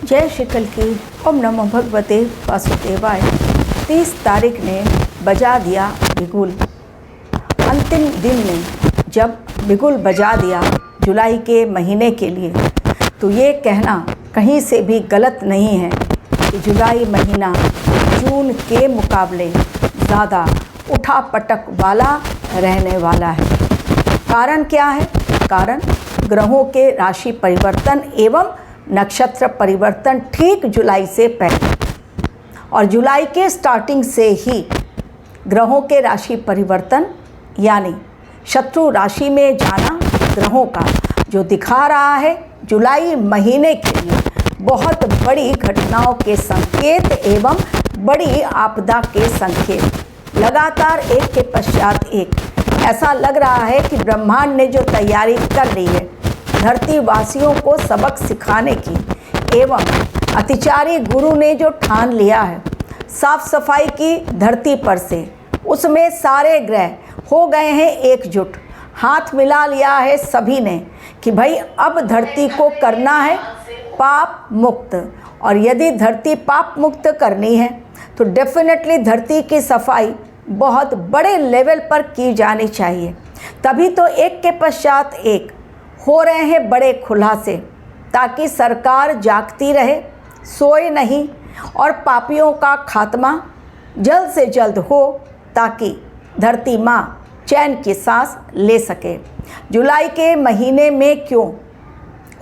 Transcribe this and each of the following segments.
जय श्री कल की। ओम नमो भगवते वासुदेवाय। 30 तारीख ने बजा दिया बिगुल। अंतिम दिन ने जब बिगुल बजा दिया जुलाई के महीने के लिए, तो ये कहना कहीं से भी गलत नहीं है कि जुलाई महीना जून के मुकाबले ज़्यादा उठा पटक वाला रहने वाला है। कारण क्या है? कारण ग्रहों के राशि परिवर्तन एवं नक्षत्र परिवर्तन ठीक जुलाई से पहले, और जुलाई के स्टार्टिंग से ही ग्रहों के राशि परिवर्तन यानी शत्रु राशि में जाना ग्रहों का जो दिखा रहा है जुलाई महीने के लिए बहुत बड़ी घटनाओं के संकेत एवं बड़ी आपदा के संकेत। लगातार एक के पश्चात एक ऐसा लग रहा है कि ब्रह्मांड ने जो तैयारी कर ली है धरती वासियों को सबक सिखाने की एवं अतिचारी गुरु ने जो ठान लिया है साफ सफाई की धरती पर से, उसमें सारे ग्रह हो गए हैं एकजुट। हाथ मिला लिया है सभी ने कि भाई अब धरती को करना है पाप मुक्त, और यदि धरती पाप मुक्त करनी है तो डेफिनेटली धरती की सफाई बहुत बड़े लेवल पर की जानी चाहिए। तभी तो एक के पश्चात एक हो रहे हैं बड़े खुलासे, ताकि सरकार जागती रहे, सोए नहीं, और पापियों का खात्मा जल्द से जल्द हो ताकि धरती माँ चैन की सांस ले सके। जुलाई के महीने में क्यों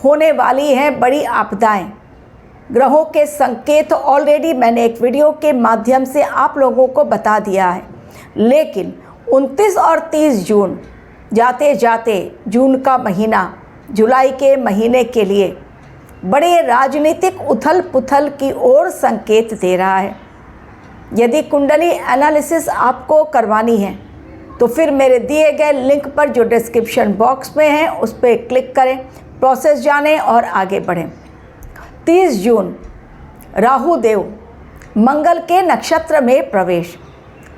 होने वाली हैं बड़ी आपदाएं, ग्रहों के संकेत ऑलरेडी मैंने एक वीडियो के माध्यम से आप लोगों को बता दिया है। लेकिन 29 और 30 जून जाते जाते जून का महीना जुलाई के महीने के लिए बड़े राजनीतिक उथल पुथल की ओर संकेत दे रहा है। यदि कुंडली एनालिसिस आपको करवानी है तो फिर मेरे दिए गए लिंक पर जो डिस्क्रिप्शन बॉक्स में है उस पर क्लिक करें, प्रोसेस जानें और आगे बढ़ें। 30 जून राहु देव मंगल के नक्षत्र में प्रवेश।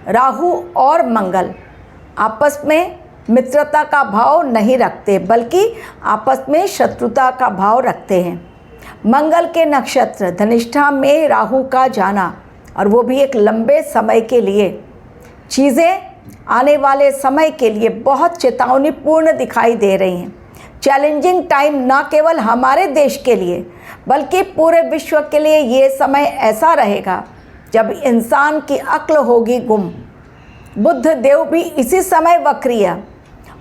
राहु और मंगल आपस में मित्रता का भाव नहीं रखते बल्कि आपस में शत्रुता का भाव रखते हैं। मंगल के नक्षत्र धनिष्ठा में राहु का जाना, और वो भी एक लंबे समय के लिए, चीज़ें आने वाले समय के लिए बहुत चेतावनीपूर्ण दिखाई दे रही हैं। चैलेंजिंग टाइम न केवल हमारे देश के लिए बल्कि पूरे विश्व के लिए ये समय ऐसा रहेगा जब इंसान की अक्ल होगी गुम। बुध देव भी इसी समय वक्रिय,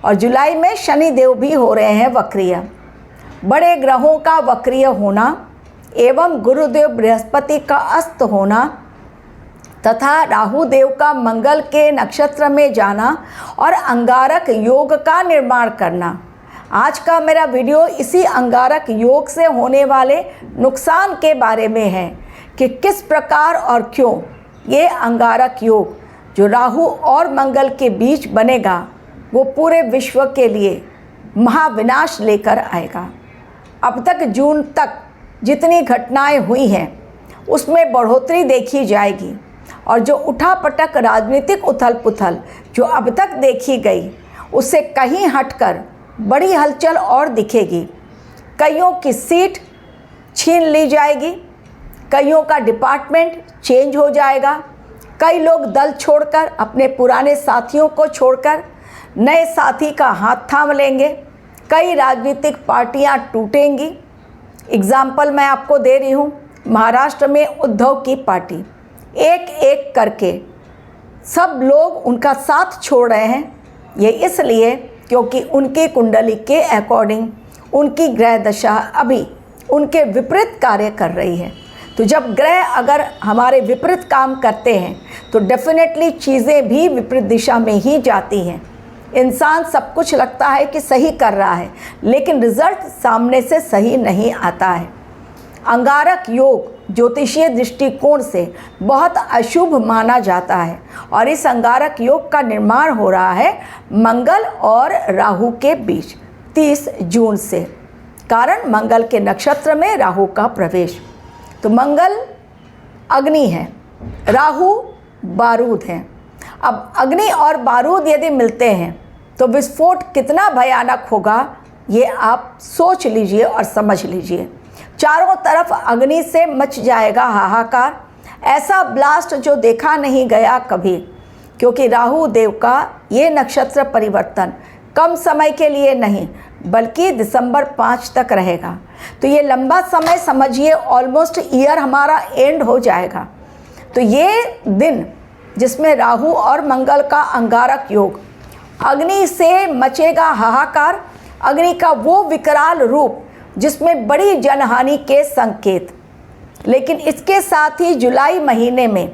और जुलाई में शनि देव भी हो रहे हैं वक्रिय। बड़े ग्रहों का वक्रिय होना एवं गुरुदेव बृहस्पति का अस्त होना तथा राहु देव का मंगल के नक्षत्र में जाना और अंगारक योग का निर्माण करना। आज का मेरा वीडियो इसी अंगारक योग से होने वाले नुकसान के बारे में है कि किस प्रकार और क्यों ये अंगारक योग जो राहु और मंगल के बीच बनेगा वो पूरे विश्व के लिए महाविनाश लेकर आएगा। अब तक जून तक जितनी घटनाएं हुई हैं उसमें बढ़ोतरी देखी जाएगी, और जो उठापटक राजनीतिक उथल पुथल जो अब तक देखी गई उससे कहीं हटकर बड़ी हलचल और दिखेगी। कईयों की सीट छीन ली जाएगी, कईयों का डिपार्टमेंट चेंज हो जाएगा, कई लोग दल छोड़कर अपने पुराने साथियों को छोड़कर नए साथी का हाथ थाम लेंगे, कई राजनीतिक पार्टियां टूटेंगी। एग्जाम्पल मैं आपको दे रही हूँ, महाराष्ट्र में उद्धव की पार्टी एक एक करके सब लोग उनका साथ छोड़ रहे हैं। ये इसलिए क्योंकि उनकी कुंडली के अकॉर्डिंग उनकी ग्रह दशा अभी उनके विपरीत कार्य कर रही है। तो जब ग्रह अगर हमारे विपरीत काम करते हैं तो डेफिनेटली चीज़ें भी विपरीत दिशा में ही जाती हैं। इंसान सब कुछ लगता है कि सही कर रहा है, लेकिन रिजल्ट सामने से सही नहीं आता है। अंगारक योग ज्योतिषीय दृष्टिकोण से बहुत अशुभ माना जाता है, और इस अंगारक योग का निर्माण हो रहा है मंगल और राहु के बीच 30 जून से। कारण मंगल के नक्षत्र में राहु का प्रवेश। तो मंगल अग्नि है, राहु बारूद है। अब अग्नि और बारूद यदि मिलते हैं तो विस्फोट कितना भयानक होगा ये आप सोच लीजिए और समझ लीजिए। चारों तरफ अग्नि से मच जाएगा हाहाकार। ऐसा ब्लास्ट जो देखा नहीं गया कभी, क्योंकि राहु देव का ये नक्षत्र परिवर्तन कम समय के लिए नहीं बल्कि दिसंबर 5 तक रहेगा। तो ये लंबा समय समझिए, ऑलमोस्ट ईयर हमारा एंड हो जाएगा। तो ये दिन जिसमें राहु और मंगल का अंगारक योग, अग्नि से मचेगा हाहाकार, अग्नि का वो विकराल रूप जिसमें बड़ी जनहानि के संकेत। लेकिन इसके साथ ही जुलाई महीने में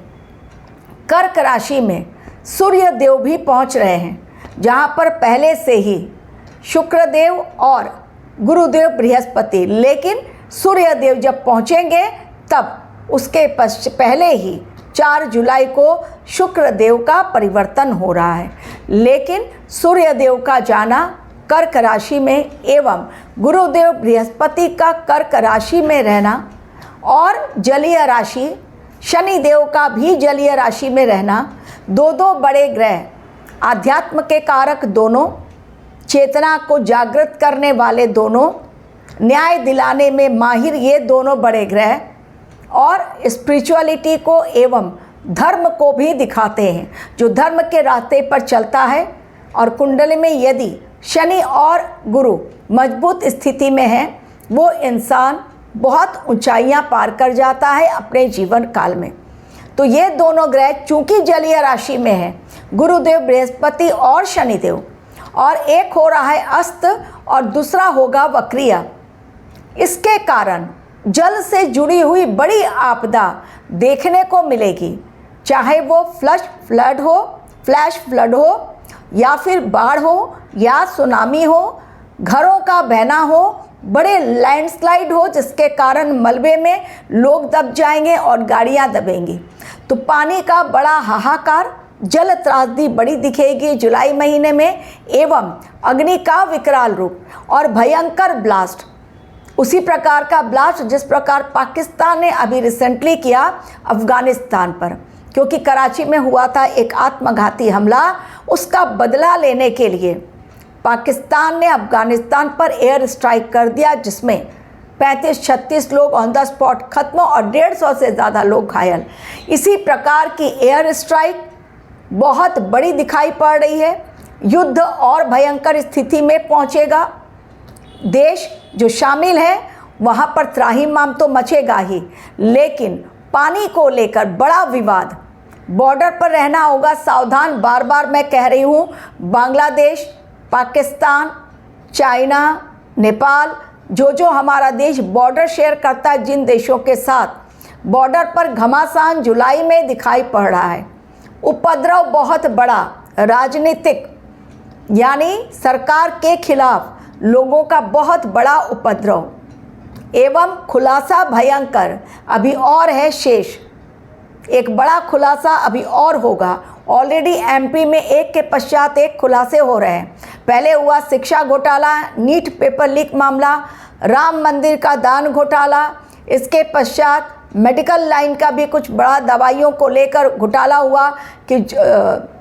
कर्क राशि में सूर्य देव भी पहुंच रहे हैं, जहां पर पहले से ही शुक्रदेव और गुरुदेव बृहस्पति, लेकिन सूर्य देव जब पहुंचेंगे तब उसके पहले ही 4 जुलाई को शुक्र देव का परिवर्तन हो रहा है। लेकिन सूर्य देव का जाना कर्क राशि में एवं गुरुदेव बृहस्पति का कर्क राशि में रहना और जलीय राशि शनि देव का भी जलीय राशि में रहना, दो बड़े ग्रह, आध्यात्म के कारक दोनों, चेतना को जागृत करने वाले दोनों, न्याय दिलाने में माहिर ये दोनों बड़े ग्रह, और स्पिरिचुअलिटी को एवं धर्म को भी दिखाते हैं। जो धर्म के रास्ते पर चलता है और कुंडली में यदि शनि और गुरु मजबूत स्थिति में है, वो इंसान बहुत ऊंचाइयां पार कर जाता है अपने जीवन काल में। तो ये दोनों ग्रह चूंकि जलीय राशि में है, गुरुदेव बृहस्पति और शनिदेव, और एक हो रहा है अस्त और दूसरा होगा वक्रिय, इसके कारण जल से जुड़ी हुई बड़ी आपदा देखने को मिलेगी। चाहे वो फ्लैश फ्लड हो या फिर बाढ़ हो या सुनामी हो, घरों का बहना हो, बड़े लैंडस्लाइड हो जिसके कारण मलबे में लोग दब जाएंगे और गाड़ियां दबेंगी। तो पानी का बड़ा हाहाकार, जल त्रासदी बड़ी दिखेगी जुलाई महीने में, एवं अग्नि का विकराल रूप और भयंकर ब्लास्ट, उसी प्रकार का ब्लास्ट जिस प्रकार पाकिस्तान ने अभी रिसेंटली किया अफ़गानिस्तान पर, क्योंकि कराची में हुआ था एक आत्मघाती हमला, उसका बदला लेने के लिए पाकिस्तान ने अफ़गानिस्तान पर एयर स्ट्राइक कर दिया, जिसमें 35-36 लोग ऑन द स्पॉट खत्म और 150 से ज़्यादा लोग घायल। इसी प्रकार की एयर स्ट्राइक बहुत बड़ी दिखाई पड़ रही है। युद्ध और भयंकर स्थिति में पहुंचेगा। देश जो शामिल है वहां पर त्राहिमाम तो मचेगा ही, लेकिन पानी को लेकर बड़ा विवाद, बॉर्डर पर रहना होगा सावधान। बार बार मैं कह रही हूँ, बांग्लादेश, पाकिस्तान, चाइना, नेपाल, जो हमारा देश बॉर्डर शेयर करता है जिन देशों के साथ, बॉर्डर पर घमासान जुलाई में दिखाई पड़ रहा है। उपद्रव बहुत बड़ा, राजनीतिक यानी सरकार के खिलाफ लोगों का बहुत बड़ा उपद्रव एवं खुलासा भयंकर अभी और है शेष। एक बड़ा खुलासा अभी और होगा। ऑलरेडी एमपी में एक के पश्चात एक खुलासे हो रहे हैं। पहले हुआ शिक्षा घोटाला, नीट पेपर लीक मामला, राम मंदिर का दान घोटाला, इसके पश्चात मेडिकल लाइन का भी कुछ बड़ा दवाइयों को लेकर घोटाला हुआ कि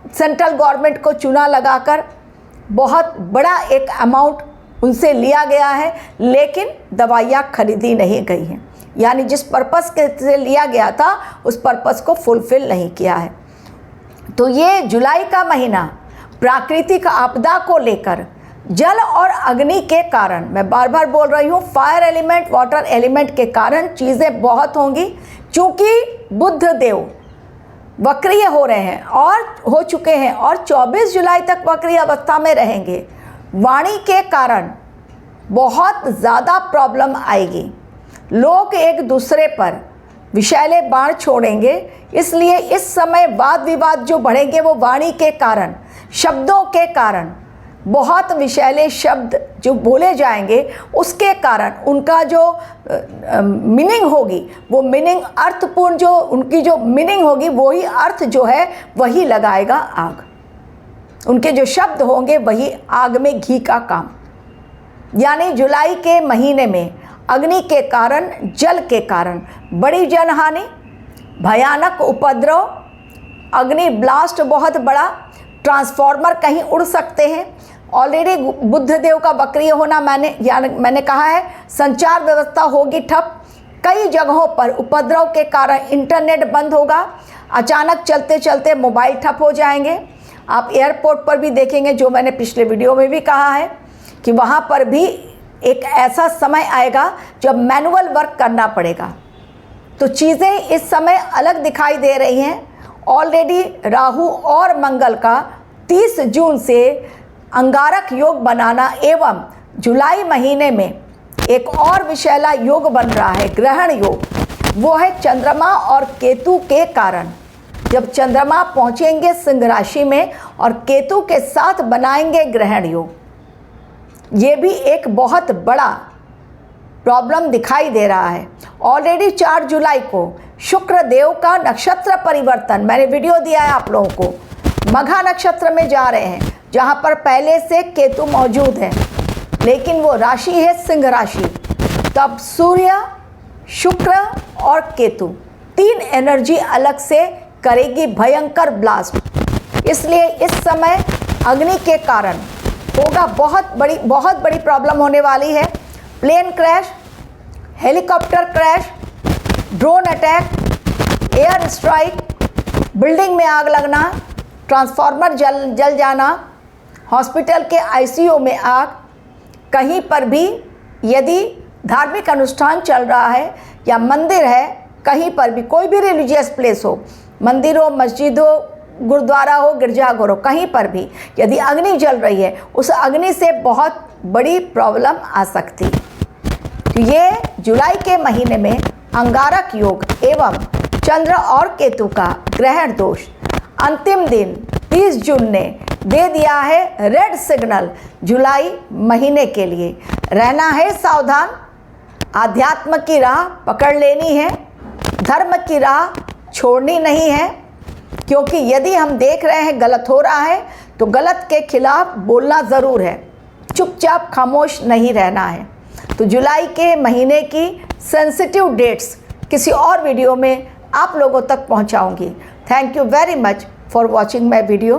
सेंट्रल गवर्नमेंट को चूना लगाकर बहुत बड़ा एक अमाउंट उनसे लिया गया है, लेकिन दवाइयाँ खरीदी नहीं गई हैं, यानी जिस पर्पस के से लिया गया था उस पर्पस को फुलफिल नहीं किया है। तो ये जुलाई का महीना प्राकृतिक आपदा को लेकर, जल और अग्नि के कारण, मैं बार बार बोल रही हूँ, फायर एलिमेंट, वाटर एलिमेंट के कारण चीज़ें बहुत होंगी। चूँकि बुध देव वक्रीय हो रहे हैं और हो चुके हैं और 24 जुलाई तक वक्रीय अवस्था में रहेंगे, वाणी के कारण बहुत ज़्यादा प्रॉब्लम आएगी। लोग एक दूसरे पर विषैले बाण छोड़ेंगे, इसलिए इस समय वाद विवाद जो बढ़ेंगे वो वाणी के कारण, शब्दों के कारण, बहुत विषैले शब्द जो बोले जाएंगे उसके कारण उनका जो मीनिंग होगी, वो मीनिंग अर्थपूर्ण, जो उनकी जो मीनिंग होगी वही अर्थ जो है वही लगाएगा आग। उनके जो शब्द होंगे वही आग में घी का काम। यानी जुलाई के महीने में अग्नि के कारण, जल के कारण बड़ी जनहानि, भयानक उपद्रव, अग्नि ब्लास्ट बहुत बड़ा, ट्रांसफार्मर कहीं उड़ सकते हैं, ऑलरेडी बुध देव का वक्रीय होना मैंने कहा है। संचार व्यवस्था होगी ठप, कई जगहों पर उपद्रव के कारण इंटरनेट बंद होगा, अचानक चलते चलते मोबाइल ठप हो जाएंगे। आप एयरपोर्ट पर भी देखेंगे, जो मैंने पिछले वीडियो में भी कहा है कि वहाँ पर भी एक ऐसा समय आएगा जब मैनुअल वर्क करना पड़ेगा। तो चीज़ें इस समय अलग दिखाई दे रही हैं। ऑलरेडी राहु और मंगल का 30 जून से अंगारक योग बनाना एवं जुलाई महीने में एक और विषैला योग बन रहा है, ग्रहण योग। वो है चंद्रमा और केतु के कारण। जब चंद्रमा पहुंचेंगे सिंह राशि में और केतु के साथ बनाएंगे ग्रहण योग, ये भी एक बहुत बड़ा प्रॉब्लम दिखाई दे रहा है। ऑलरेडी 4 जुलाई को शुक्र देव का नक्षत्र परिवर्तन, मैंने वीडियो दिया है आप लोगों को, मघा नक्षत्र में जा रहे हैं, जहां पर पहले से केतु मौजूद है, लेकिन वो राशि है सिंह राशि। तब सूर्य, शुक्र और केतु 3 एनर्जी अलग से करेगी भयंकर ब्लास्ट। इसलिए इस समय अग्नि के कारण होगा बहुत बड़ी प्रॉब्लम होने वाली है। Plane crash, helicopter crash, drone attack, air strike, building में आग लगना, ट्रांसफार्मर जल जाना, हॉस्पिटल के आईसीयू में आग, कहीं पर भी यदि धार्मिक अनुष्ठान चल रहा है या मंदिर है, कहीं पर भी कोई भी रिलीजियस प्लेस हो, मंदिर हो, मस्जिद हो, गुरुद्वारा हो, गिरजाघर हो, कहीं पर भी यदि अग्नि जल रही है, उस अग्नि से बहुत बड़ी प्रॉब्लम आ सकती है। तो ये जुलाई के महीने में अंगारक योग एवं चंद्र और केतु का ग्रहण दोष अंतिम दिन 30 जून ने दे दिया है रेड सिग्नल जुलाई महीने के लिए। रहना है सावधान, आध्यात्म की राह पकड़ लेनी है, धर्म की राह छोड़नी नहीं है, क्योंकि यदि हम देख रहे हैं गलत हो रहा है तो गलत के खिलाफ बोलना ज़रूर है, चुपचाप खामोश नहीं रहना है। तो जुलाई के महीने की सेंसिटिव डेट्स किसी और वीडियो में आप लोगों तक पहुंचाऊंगी। Thank you very much for watching my video.